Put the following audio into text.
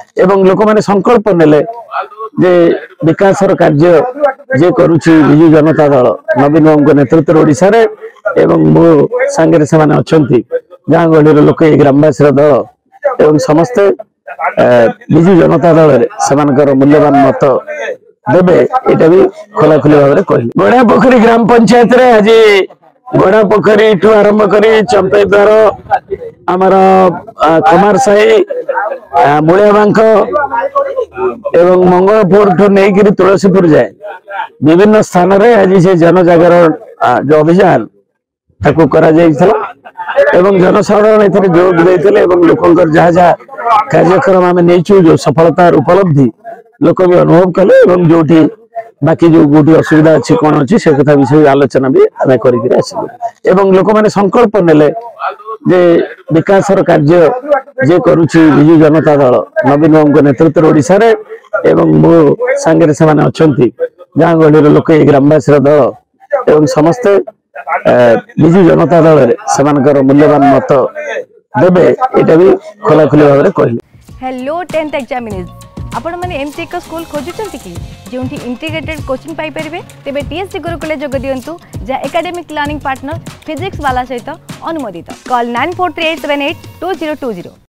एवं लोक मैंने संकल्प नेले जे विकासर कार्य जे करुछि बिजु जनता दल नवीन बाबू नेतृत्व ओडिशा रे एवं मो संगे से माने अछंती गाँ गहली लोक ग्रामवासी दल एवं समस्ते बिजु जनता दल से मूल्यवान मत देवे यहाँ भी खोलाखोली भाव में कहली गड़ा पोखरी ग्राम पंचायत रे आज गड़ा पोखरी ठू आरंभ कर चंपे द्वार आमर कुमार साही मुड़िया बांक एवं मंगलपुर ठू नहीं तुलसीपुर जाए विभिन्न स्थान रे आज से जनजागरण जो अभियान ताकू करा एवं जनसाधारण एथरे जोग देते एवं लोकंकर जहाँ जहाँ कार्यक्रम आम नहीं जो सफलता उपलब्धि लोक भी अनुभव कले एवं जो बाकी जो गोटी असुविधा अच्छी कौन अच्छी से कथा विषय आलोचना भी आम कर लोक मैंने संकल्प नेले जे विकासर कार्य जे करुछि बिजु जनता दल नवीन बाबू नेतृत्व ओडिशा रे एवं मो संगे से माने अछंती गाँ गहली लोक ग्रामवासी दल एवं समस्ते बिजु जनता दल से मूल्यवान मत देवे यहाँ भी खोलाखोली भाव में कहली। हेलो 10th एग्जामिनीज आपण माने एमसी एक स्कूल खोजुचंती कि जोंठी इंटीग्रेटेड कोचिंग पाई परिबे तेबे टीएससी गुरुकुले जोग दियंतु जा एकेडमिक लर्निंग पार्टनर फिजिक्स वाला सहित अनुमोदित कॉल 9438782020।